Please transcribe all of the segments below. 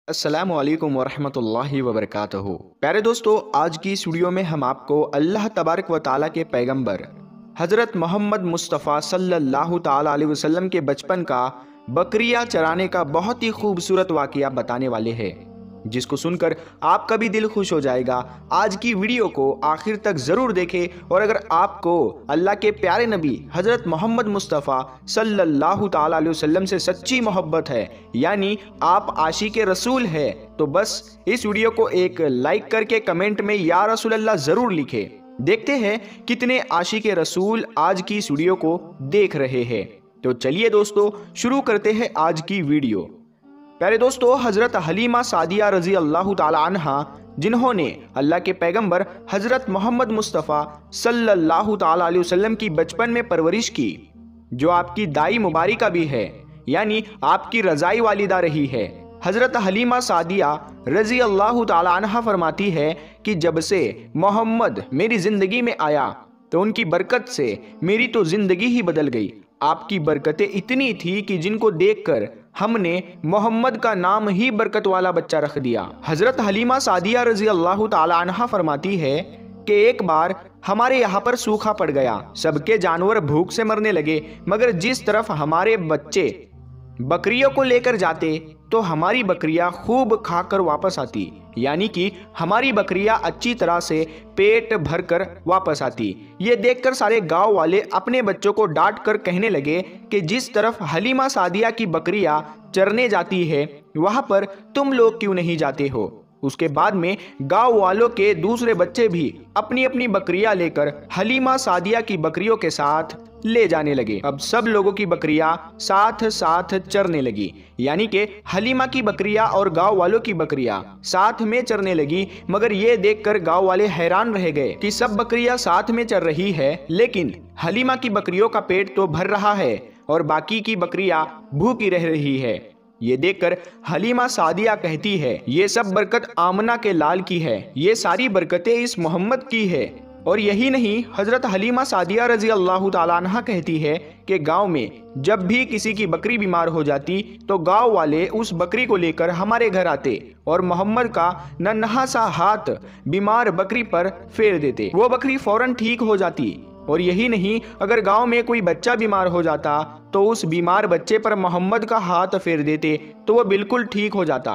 अस्सलामुअलैकुम वरहमतुल्लाहि वबरकातुहू। प्यारे दोस्तों, आज की इस वीडियो में हम आपको अल्लाह तबारक व ताला के पैगंबर हज़रत मोहम्मद मुस्तफ़ा सल्लल्लाहु ताला अलैहि वसल्लम के बचपन का बकरियां चराने का बहुत ही खूबसूरत वाक़या बताने वाले हैं, जिसको सुनकर आपका भी दिल खुश हो जाएगा। आज की वीडियो को आखिर तक ज़रूर देखें और अगर आपको अल्लाह के प्यारे नबी हज़रत मोहम्मद मुस्तफ़ा सल्लल्लाहु ताला अलैहि वसल्लम से सच्ची मोहब्बत है, यानी आप आशिक़ रसूल है, तो बस इस वीडियो को एक लाइक करके कमेंट में या रसूल अल्लाह ज़रूर लिखें। देखते हैं कितने आशिक़ रसूल आज की इस वीडियो को देख रहे हैं। तो चलिए दोस्तों, शुरू करते हैं आज की वीडियो। प्यारे दोस्तों, हज़रत हलीमा सादिया रज़ी अल्लाह ताला अन्हा, जिन्होंने अल्लाह के पैगंबर हज़रत मोहम्मद मुस्तफ़ा सल्लल्लाहु ताला अलैहि वसल्लम की बचपन में परवरिश की, जो आपकी दाई मुबारिका भी है, यानी आपकी रज़ाई वालिदा रही है। हज़रत हलीमा सादिया रज़ी अल्लाह ताला अन्हा फरमाती है कि जब से मोहम्मद मेरी ज़िंदगी में आया तो उनकी बरकत से मेरी तो ज़िंदगी ही बदल गई। आपकी बरकतें इतनी थी कि जिनको देखकर हमने मोहम्मद का नाम ही बरकत वाला बच्चा रख दिया। हज़रत हलीमा सादिया रज़ी अल्लाह ताला अन्हा फरमाती है कि एक बार हमारे यहाँ पर सूखा पड़ गया, सबके जानवर भूख से मरने लगे, मगर जिस तरफ हमारे बच्चे बकरियों को लेकर जाते तो हमारी बकरियां खूब खाकर वापस आती, यानी कि हमारी बकरियां अच्छी तरह से पेट भरकर वापस आती। ये देखकर सारे गांव वाले अपने बच्चों को डांट कर कहने लगे कि जिस तरफ हलीमा सादिया की बकरियां चरने जाती है वहां पर तुम लोग क्यों नहीं जाते हो। उसके बाद में गांव वालों के दूसरे बच्चे भी अपनी अपनी बकरियां लेकर हलीमा सादिया की बकरियों के साथ ले जाने लगे। अब सब लोगों की बकरियां साथ साथ चरने लगी, यानी कि हलीमा की बकरियां और गांव वालों की बकरियां साथ में चरने लगी। मगर ये देखकर गांव वाले हैरान रह गए कि सब बकरियां साथ में चर रही है, लेकिन हलीमा की बकरियों का पेट तो भर रहा है और बाकी की बकरियां भूखी रह रही है। ये देखकर हलीमा सादिया कहती है, ये सब बरकत आमना के लाल की है, ये सारी बरकतें इस मोहम्मद की है। और यही नहीं, हज़रत हलीमा सादिया रज़ी अल्लाह ताला अन्हा कहती है कि गांव में जब भी किसी की बकरी बीमार हो जाती तो गांव वाले उस बकरी को लेकर हमारे घर आते और मोहम्मद का नन्हा सा हाथ बीमार बकरी पर फेर देते, वो बकरी फौरन ठीक हो जाती। और यही नहीं, अगर गांव में कोई बच्चा बीमार हो जाता तो उस बीमार बच्चे पर मोहम्मद का हाथ फेर देते तो वह बिल्कुल ठीक हो जाता।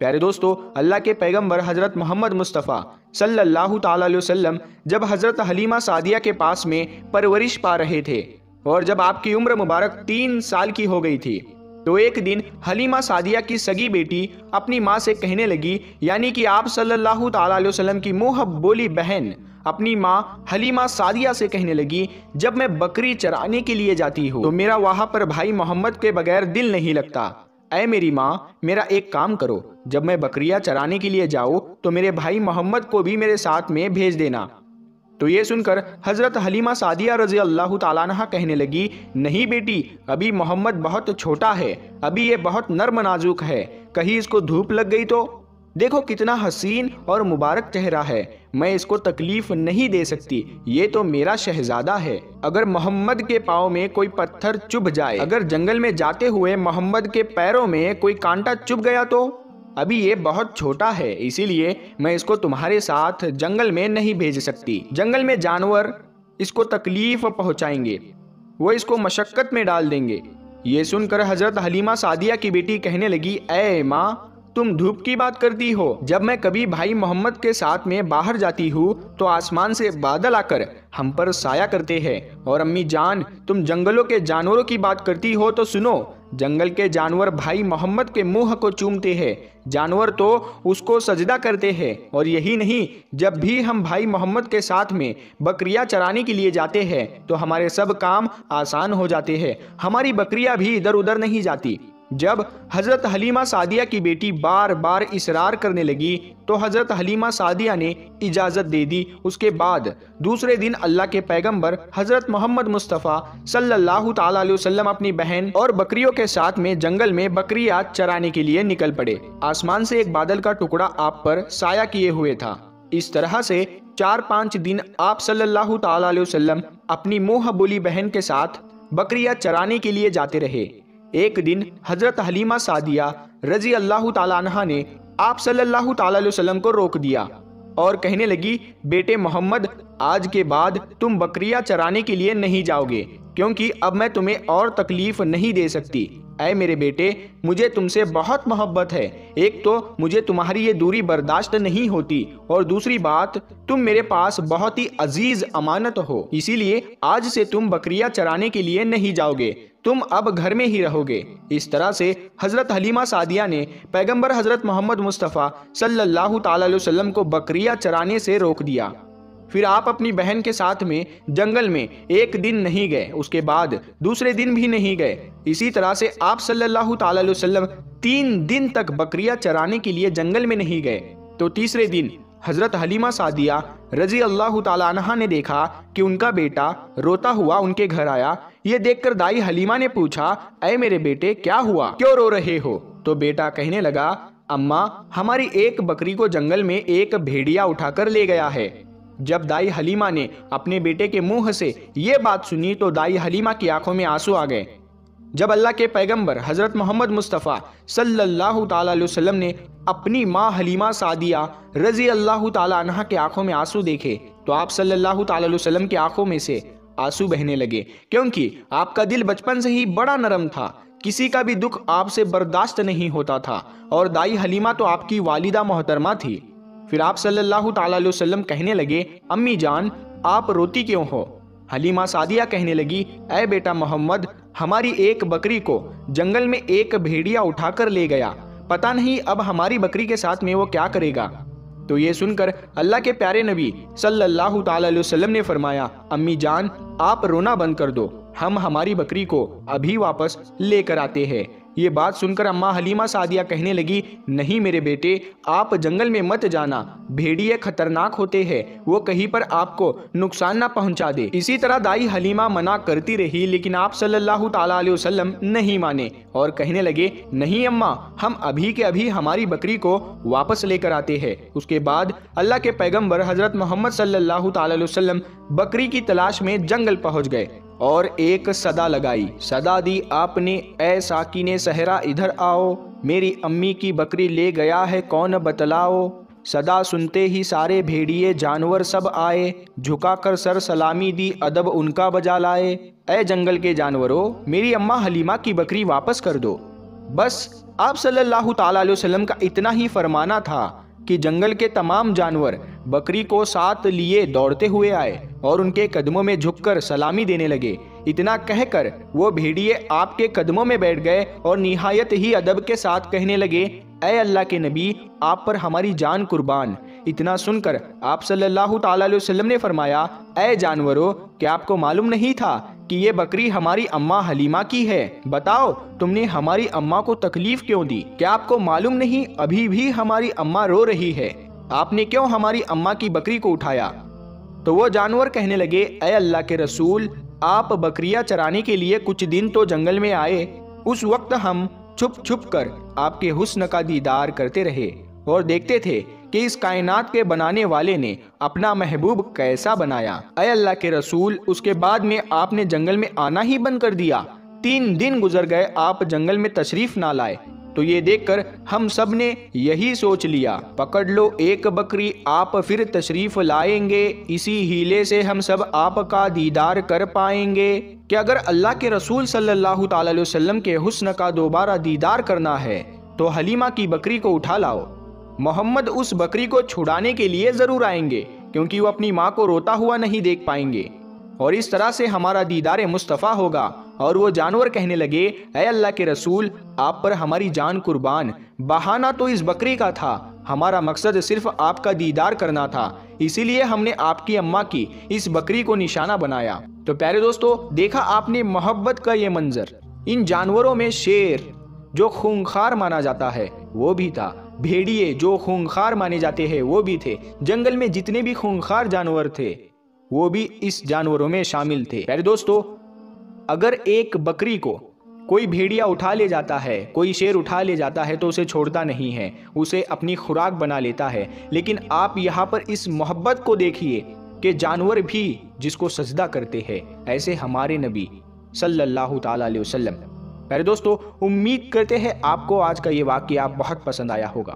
प्यारे दोस्तों, अल्लाह के पैगंबर हज़रत मोहम्मद मुस्तफ़ा सल्लल्लाहु ताला अलैहि वसल्लम जब हज़रत हलीमा सादिया के पास में परवरिश पा रहे थे और जब आपकी उम्र मुबारक 3 साल की हो गई थी, तो एक दिन हलीमा सादिया की सगी बेटी अपनी माँ से कहने लगी, यानी कि आप सल्लल्लाहु ताला अलैहि वसल्लम की मुँह बोली बहन अपनी माँ हलीमा सादिया से कहने लगी, जब मैं बकरी चराने के लिए जाती हूँ तो मेरा वहाँ पर भाई मोहम्मद के बगैर दिल नहीं लगता। ऐ मेरी माँ, मेरा एक काम करो, जब मैं बकरियां चराने के लिए जाऊँ तो मेरे भाई मोहम्मद को भी मेरे साथ में भेज देना। तो ये सुनकर हज़रत हलीमा सादिया रज़ी अल्लाह ताला अन्हा कहने लगी, नहीं बेटी, अभी मोहम्मद बहुत छोटा है, अभी ये बहुत नर्म नाजुक है, कहीं इसको धूप लग गई तो। देखो कितना हसीन और मुबारक चेहरा है, मैं इसको तकलीफ नहीं दे सकती, ये तो मेरा शहजादा है। अगर मोहम्मद के पाँव में कोई पत्थर चुभ जाए, अगर जंगल में जाते हुए मोहम्मद के पैरों में कोई कांटा चुभ गया तो। अभी ये बहुत छोटा है, इसीलिए मैं इसको तुम्हारे साथ जंगल में नहीं भेज सकती। जंगल में जानवर इसको तकलीफ पहुंचाएंगे, वो इसको मशक्कत में डाल देंगे। ये सुनकर हज़रत हलीमा सादिया की बेटी कहने लगी, ऐ माँ, तुम धूप की बात करती हो, जब मैं कभी भाई मोहम्मद के साथ में बाहर जाती हूँ तो आसमान से बादल आकर हम पर साया करते हैं। और अम्मी जान, तुम जंगलों के जानवरों की बात करती हो तो सुनो, जंगल के जानवर भाई मोहम्मद के मुंह को चूमते हैं, जानवर तो उसको सजदा करते हैं। और यही नहीं, जब भी हम भाई मोहम्मद के साथ में बकरियां चराने के लिए जाते हैं तो हमारे सब काम आसान हो जाते हैं, हमारी बकरियां भी इधर उधर नहीं जाती। जब हज़रत हलीमा सादिया की बेटी बार बार इसरार करने लगी तो हज़रत हलीमा सादिया ने इजाज़त दे दी। उसके बाद दूसरे दिन अल्लाह के पैगंबर हज़रत मोहम्मद मुस्तफ़ा सल्लल्लाहु ताला अलैहि वसल्लम अपनी बहन और बकरियों के साथ में जंगल में बकरियां चराने के लिए निकल पड़े। आसमान से एक बादल का टुकड़ा आप पर साया किए हुए था। इस तरह से 4-5 दिन आप सल्लल्लाहु ताला अलैहि वसल्लम अपनी मुँह बोली बहन के साथ बकरियां चराने के लिए जाते रहे। एक दिन हजरत हलीमा सादिया रजी अल्लाह ताला अन्हा ने आप सल्लल्लाहु ताला अलैहि वसल्लम को रोक दिया और कहने लगी, बेटे मोहम्मद, आज के बाद तुम बकरियां चराने के लिए नहीं जाओगे, क्योंकि अब मैं तुम्हें और तकलीफ नहीं दे सकती। ऐ मेरे बेटे, मुझे तुमसे बहुत मोहब्बत है। एक तो मुझे तुम्हारी ये दूरी बर्दाश्त नहीं होती, और दूसरी बात, तुम मेरे पास बहुत ही अजीज अमानत हो, इसीलिए आज से तुम बकरियां चराने के लिए नहीं जाओगे, तुम अब घर में ही रहोगे। इस तरह से हजरत हलीमा सादिया ने पैगंबर हजरत मोहम्मद मुस्तफ़ा सल्लल्लाहु ताला अलैहि वसल्लम को बकरियां चराने से रोक दिया। फिर आप अपनी बहन के साथ में जंगल में एक दिन नहीं गए, उसके बाद दूसरे दिन भी नहीं गए। इसी तरह से आप सल्लल्लाहु ताला अलैहि वसल्लम 3 दिन तक बकरियां चराने के लिए जंगल में नहीं गए। तो तीसरे दिन हजरत हलीमा सादिया रजी अल्लाह ताला अन्हा ने देखा कि उनका बेटा रोता हुआ उनके घर आया। ये देखकर दाई हलीमा ने पूछा, ऐ मेरे बेटे, क्या हुआ, क्यों रो रहे हो? तो बेटा कहने लगा, अम्मा, हमारी एक बकरी को जंगल में एक भेड़िया उठाकर ले गया है। जब दाई हलीमा ने अपने बेटे के मुंह से ये बात सुनी तो दाई हलीमा की आंखों में आंसू आ गए। जब अल्लाह के पैगंबर हजरत मोहम्मद मुस्तफ़ा सल्लल्लाहु ताला अलैहि वसल्लम ने अपनी माँ हलीमा सादिया रजी अल्लाह ताला अन्हा के आंखों में आंसू देखे तो आप सल्लल्लाहु ताला अलैहि वसल्लम की आंखों में से आंसू बहने लगे, क्योंकि आपका दिल बचपन से ही बड़ा नरम था, किसी का भी दुख आपसे बर्दाश्त नहीं होता था, और दाई हलीमा तो आपकी वालिदा मोहतरमा थी। फिर आप सल्लल्लाहु ताला अलैहि वसल्लम कहने लगे, अम्मी जान, आप रोती क्यों हो? हलीमा सादिया कहने लगी, ऐ बेटा मोहम्मद, हमारी एक बकरी को जंगल में एक भेड़िया उठाकर ले गया, पता नहीं अब हमारी बकरी के साथ में वो क्या करेगा। तो ये सुनकर अल्लाह के प्यारे नबी सल्लल्लाहु ताला अलैहि वसल्लम ने फरमाया, अम्मी जान, आप रोना बंद कर दो, हम हमारी बकरी को अभी वापस लेकर आते हैं। ये बात सुनकर अम्मा हलीमा सादिया कहने लगी, नहीं मेरे बेटे, आप जंगल में मत जाना, भेड़िए खतरनाक होते हैं, वो कहीं पर आपको नुकसान ना पहुंचा दे। इसी तरह दाई हलीमा मना करती रही, लेकिन आप सल्लल्लाहु ताला अलैहि वसल्लम नहीं माने और कहने लगे, नहीं अम्मा, हम अभी के अभी हमारी बकरी को वापस लेकर आते हैं। उसके बाद अल्लाह के पैगंबर हजरत मोहम्मद सल्लल्लाहु ताला अलैहि वसल्लम बकरी की तलाश में जंगल पहुंच गए और एक सदा लगाई। सदा दी आपने, ऐ साकिने सहरा इधर आओ, मेरी अम्मी की बकरी ले गया है कौन बतलाओ। सदा सुनते ही सारे भेड़िए जानवर सब आए, झुका कर सर सलामी दी अदब उनका बजा लाए। ऐ जंगल के जानवरों, मेरी अम्मा हलीमा की बकरी वापस कर दो। बस आप सल्लल्लाहु ताला अलैहि वसल्लम का इतना ही फरमाना था कि जंगल के तमाम जानवर बकरी को साथ लिए दौड़ते हुए आए और उनके कदमों में झुककर सलामी देने लगे। इतना कहकर वो भेड़िए आपके कदमों में बैठ गए और निहायत ही अदब के साथ कहने लगे, ऐ अल्लाह के नबी, आप पर हमारी जान कुर्बान। इतना सुनकर आप सल्लल्लाहु ताला अलैहि वसल्लम ने फरमाया, ऐ जानवरों, क्या आपको मालूम नहीं था कि ये बकरी हमारी अम्मा हलीमा की है? बताओ, तुमने हमारी अम्मा को तकलीफ क्यों दी? क्या आपको मालूम नहीं अभी भी हमारी अम्मा रो रही है? आपने क्यों हमारी अम्मा की बकरी को उठाया? तो वो जानवर कहने लगे, ऐ अल्लाह के रसूल, आप बकरियां चराने के लिए कुछ दिन तो जंगल में आए, उस वक्त हम छुप छुप कर आपके हुस्न का दीदार करते रहे और देखते थे कि इस कायनात के बनाने वाले ने अपना महबूब कैसा बनाया। ऐ अल्लाह के रसूल, उसके बाद में आपने जंगल में आना ही बंद कर दिया। 3 दिन गुजर गए, आप जंगल में तशरीफ ना लाए। तो ये देखकर हम सब ने यही सोच लिया, पकड़ लो एक बकरी, आप फिर तशरीफ लाएंगे, इसी हीले से हम सब आपका दीदार कर पाएंगे। कि अगर अल्लाह के रसूल सल्लल्लाहु ताला अलैहि वसल्लम के हुस्न का दोबारा दीदार करना है तो हलीमा की बकरी को उठा लाओ। मोहम्मद उस बकरी को छुड़ाने के लिए जरूर आएंगे, क्योंकि वो अपनी माँ को रोता हुआ नहीं देख पाएंगे, और इस तरह से हमारा दीदार मुस्तफ़ा होगा। और वो जानवर कहने लगे, ऐ अल्लाह के रसूल, आप पर हमारी जान कुर्बान, बहाना तो इस बकरी का था, हमारा मकसद सिर्फ आपका दीदार करना था, इसीलिए हमने आपकी अम्मा की इस बकरी को निशाना बनाया। तो प्यारे दोस्तों, देखा आपने मोहब्बत का ये मंजर। इन जानवरों में शेर जो खूंखार माना जाता है वो भी था, भेड़िए जो खूंखार माने जाते हैं वो भी थे, जंगल में जितने भी खूंखार जानवर थे वो भी इस जानवरों में शामिल थे। प्यारे दोस्तों, अगर एक बकरी को कोई भेड़िया उठा ले जाता है, कोई शेर उठा ले जाता है तो उसे छोड़ता नहीं है, उसे अपनी खुराक बना लेता है। लेकिन आप यहाँ पर इस मोहब्बत को देखिए कि जानवर भी जिसको सजदा करते हैं, ऐसे हमारे नबी सल्लल्लाहु ताला अलैहि वसल्लम प्यारे दोस्तों, उम्मीद करते हैं आपको आज का ये वाक़या बहुत पसंद आया होगा।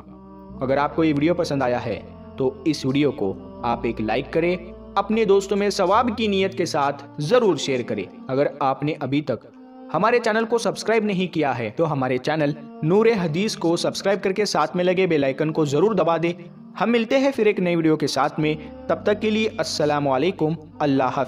अगर आपको ये वीडियो पसंद आया है तो इस वीडियो को आप एक लाइक करें, अपने दोस्तों में सवाब की नीयत के साथ ज़रूर शेयर करें। अगर आपने अभी तक हमारे चैनल को सब्सक्राइब नहीं किया है तो हमारे चैनल नूर हदीस को सब्सक्राइब करके साथ में लगे बेल आइकन को ज़रूर दबा दें। हम मिलते हैं फिर एक नई वीडियो के साथ में, तब तक के लिए अस्सलामु अलैकुम, अल्लाह हाफ़िज़।